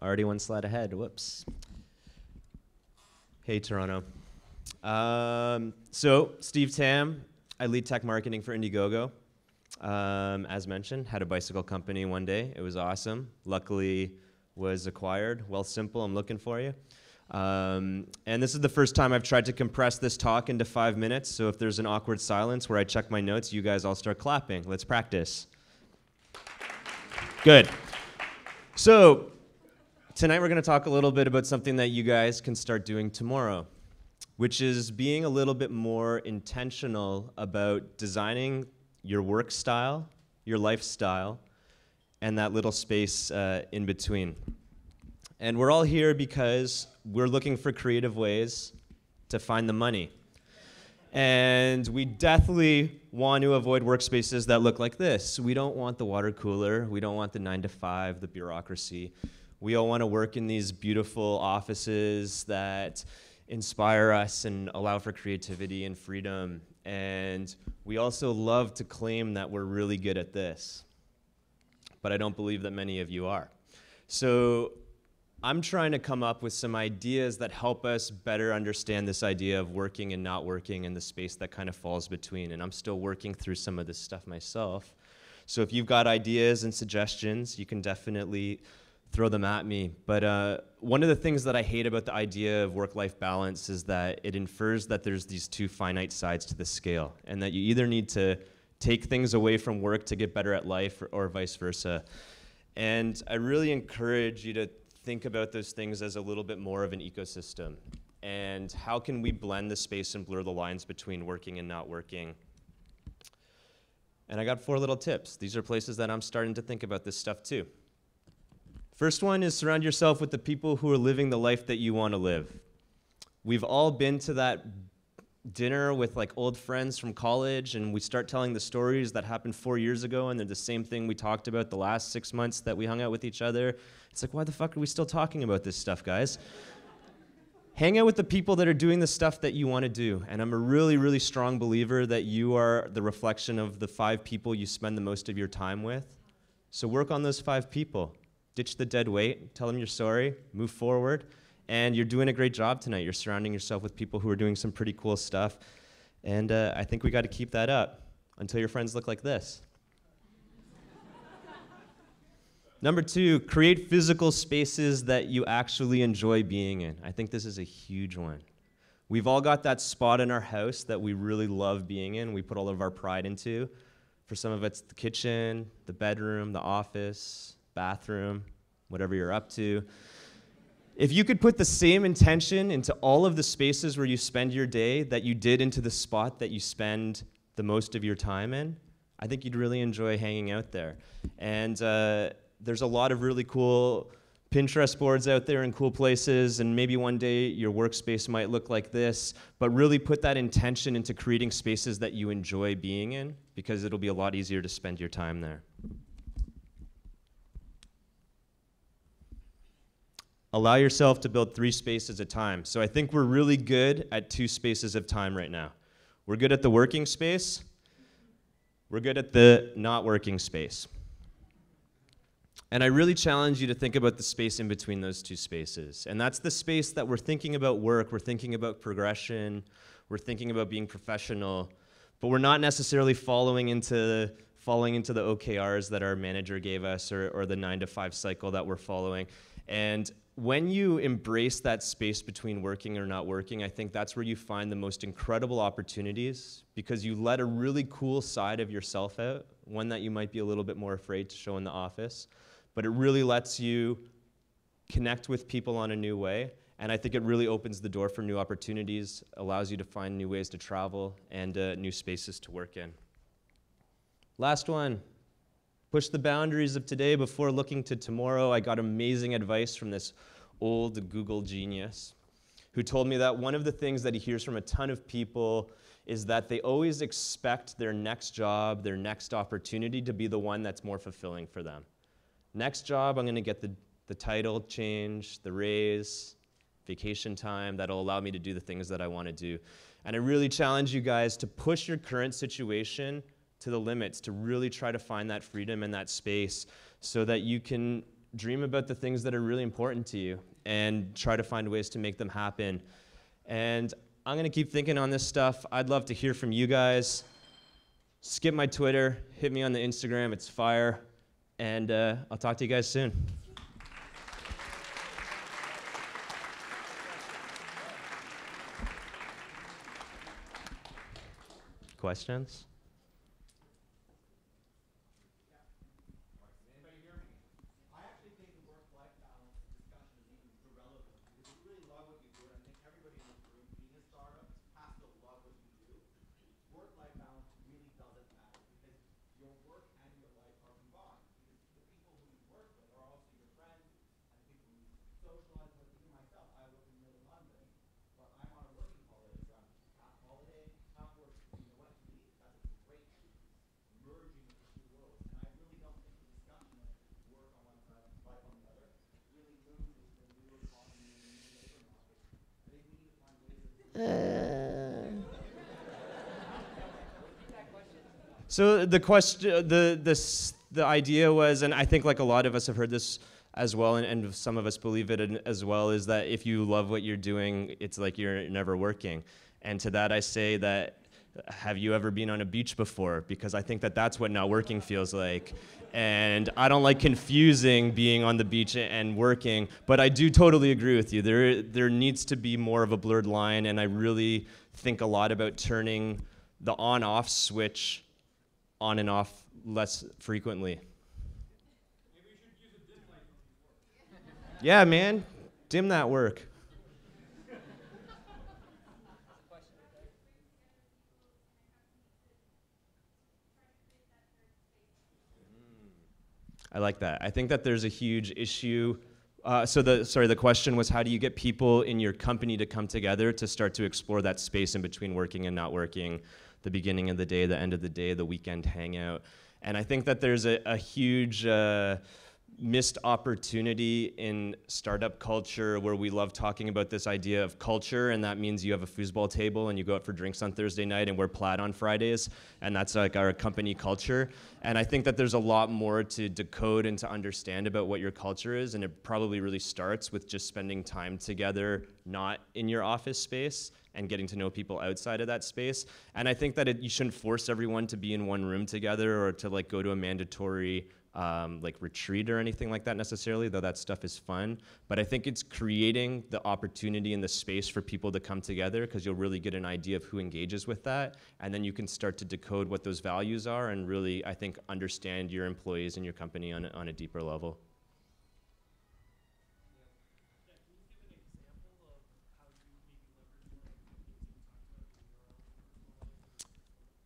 Already one slide ahead. Whoops. Hey, Toronto. So, Steve Tam. I lead tech marketing for IndieGogo. As mentioned, had a bicycle company one day. It was awesome. Luckily, was acquired. Well, Simple, I'm looking for you. And this is the first time I've tried to compress this talk into 5 minutes. So if there's an awkward silence where I check my notes, you guys all start clapping. Let's practice. Good. So tonight we're going to talk a little bit about something that you guys can start doing tomorrow, which is being a little bit more intentional about designing your work style, your lifestyle, and that little space in between. And we're all here because we're looking for creative ways to find the money. And we definitely want to avoid workspaces that look like this. We don't want the water cooler. We don't want the 9 to 5, the bureaucracy. We all want to work in these beautiful offices that inspire us and allow for creativity and freedom. And we also love to claim that we're really good at this. But I don't believe that many of you are. So I'm trying to come up with some ideas that help us better understand this idea of working and not working and the space that kind of falls between. And I'm still working through some of this stuff myself. So if you've got ideas and suggestions, you can definitely throw them at me. But one of the things that I hate about the idea of work-life balance is that it infers that there's these two finite sides to the scale, and that you either need to take things away from work to get better at life or vice versa. And I really encourage you to think about those things as a little bit more of an ecosystem. And how can we blend the space and blur the lines between working and not working? And I got 4 little tips. These are places that I'm starting to think about this stuff too. First one is surround yourself with the people who are living the life that you want to live. We've all been to that dinner with like old friends from college, and we start telling the stories that happened 4 years ago, and they're the same thing we talked about the last 6 months that we hung out with each other. It's like, why the fuck are we still talking about this stuff, guys? Hang out with the people that are doing the stuff that you want to do. And I'm a really, really strong believer that you are the reflection of the 5 people you spend the most of your time with. So work on those 5 people. Ditch the dead weight. Tell them you're sorry. Move forward. And you're doing a great job tonight. You're surrounding yourself with people who are doing some pretty cool stuff. And I think we got to keep that up until your friends look like this. Number 2, create physical spaces that you actually enjoy being in. I think this is a huge one. We've all got that spot in our house that we really love being in. We put all of our pride into. For some of it's the kitchen, the bedroom, the office, bathroom, whatever you're up to. If you could put the same intention into all of the spaces where you spend your day that you did into the spot that you spend the most of your time in, I think you'd really enjoy hanging out there. And there's a lot of really cool Pinterest boards out there in cool places, and maybe one day your workspace might look like this, but really put that intention into creating spaces that you enjoy being in, because it'll be a lot easier to spend your time there. Allow yourself to build 3 spaces at a time. So I think we're really good at 2 spaces of time right now. We're good at the working space. We're good at the not working space. And I really challenge you to think about the space in between those 2 spaces. And that's the space that we're thinking about work, we're thinking about progression, we're thinking about being professional, but we're not necessarily falling into the OKRs that our manager gave us or the 9 to 5 cycle that we're following. And when you embrace that space between working or not working, I think that's where you find the most incredible opportunities, because you let a really cool side of yourself out, one that you might be a little bit more afraid to show in the office, but it really lets you connect with people on a new way. And I think it really opens the door for new opportunities, allows you to find new ways to travel and new spaces to work in. Last one. Push the boundaries of today before looking to tomorrow. I got amazing advice from this old Google genius who told me that one of the things that he hears from a ton of people is that they always expect their next job, their next opportunity to be the one that's more fulfilling for them. Next job, I'm going to get the title change, the raise, vacation time that'll allow me to do the things that I want to do. And I really challenge you guys to push your current situation to the limits, to really try to find that freedom and that space so that you can dream about the things that are really important to you and try to find ways to make them happen. And I'm gonna keep thinking on this stuff. I'd love to hear from you guys. Skip my Twitter, hit me on the Instagram, it's fire. And I'll talk to you guys soon. Questions? Anybody hear me? I actually think the work-life balance discussion is even irrelevant because you really love what you do, and I think everybody in this room being a startup has to love what you do. Work-life balance really doesn't matter because your work and your life are combined. Because the people who you work with are also your friends and the people who you socialize with. Even myself, I live in the middle of London, but I'm on a working holiday, so I'm half holiday, half work. You know what? To me, that's a great merging of the two worlds. And I really don't think the discussion of work on one side and life on the other really moves the new economy and the new labor market. I think we need to find ways of So the question, the idea was, and I think like a lot of us have heard this as well, and some of us believe it as well, is that if you love what you're doing, it's like you're never working. And to that I say that, have you ever been on a beach before? Because I think that that's what not working feels like. And I don't like confusing being on the beach and working, but I do totally agree with you. There needs to be more of a blurred line, and I really think a lot about turning the on-off switch on and off less frequently. Maybe we should use a dim light from before. Yeah, man, dim that work. I like that. I think that there's a huge issue. The question was, how do you get people in your company to come together to start to explore that space in between working and not working, the beginning of the day, the end of the day, the weekend hangout. And I think that there's a huge missed opportunity in startup culture where we love talking about this idea of culture, and that means you have a foosball table and you go out for drinks on Thursday night and wear plaid on Fridays, and that's like our company culture. And I think that there's a lot more to decode and to understand about what your culture is, and it probably really starts with just spending time together, not in your office space, and getting to know people outside of that space. And I think that you shouldn't force everyone to be in one room together or to like go to a mandatory like retreat or anything like that necessarily, though that stuff is fun. But I think it's creating the opportunity and the space for people to come together, because you'll really get an idea of who engages with that. And then you can start to decode what those values are and really, I think, understand your employees and your company on a deeper level.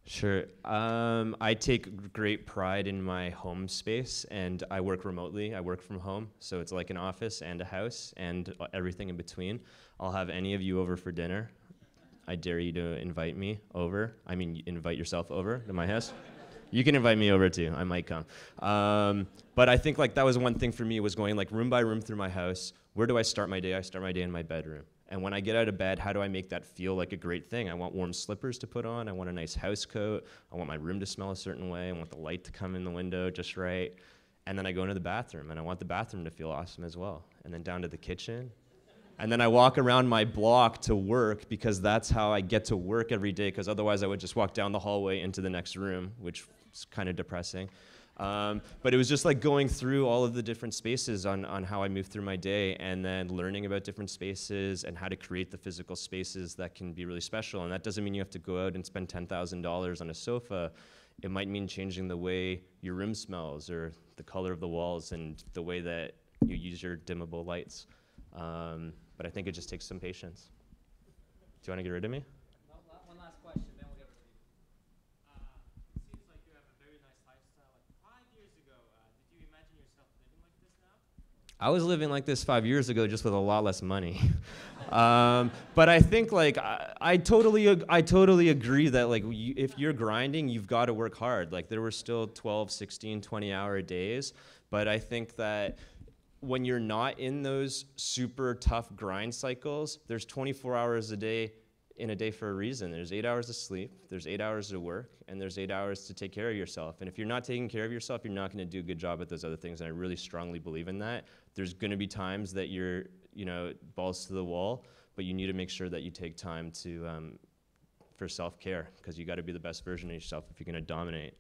Sure. I take great pride in my home space, and I work remotely. I work from home, so it's like an office and a house and everything in between. I'll have any of you over for dinner. I dare you to invite me over. I mean, invite yourself over to my house. You can invite me over too. I might come. But I think like that was one thing for me, was going like room by room through my house. Where do I start my day? I start my day in my bedroom. And when I get out of bed, how do I make that feel like a great thing? I want warm slippers to put on. I want a nice house coat. I want my room to smell a certain way. I want the light to come in the window just right. And then I go into the bathroom, and I want the bathroom to feel awesome as well. And then down to the kitchen. And then I walk around my block to work, because that's how I get to work every day, because otherwise I would just walk down the hallway into the next room, which is kind of depressing. But it was just like going through all of the different spaces on how I move through my day, and then learning about different spaces and how to create the physical spaces that can be really special. And that doesn't mean you have to go out and spend $10,000 on a sofa. It might mean changing the way your room smells, or the color of the walls, and the way that you use your dimmable lights. But I think it just takes some patience. Do you want to get rid of me? One last question, then we'll get rid of you. It seems like you have a very nice lifestyle. Like 5 years ago, did you imagine yourself living like this now? I was living like this 5 years ago, just with a lot less money. But I think like I totally agree that like if you're grinding, you've got to work hard. Like there were still 12, 16, 20-hour days, but I think that when you're not in those super tough grind cycles, there's 24 hours a day in a day for a reason. There's 8 hours of sleep, there's 8 hours to work, and there's 8 hours to take care of yourself. And if you're not taking care of yourself, you're not going to do a good job at those other things. And I really strongly believe in that. There's going to be times that you're, balls to the wall, but you need to make sure that you take time to for self-care, because you got to be the best version of yourself if you're going to dominate.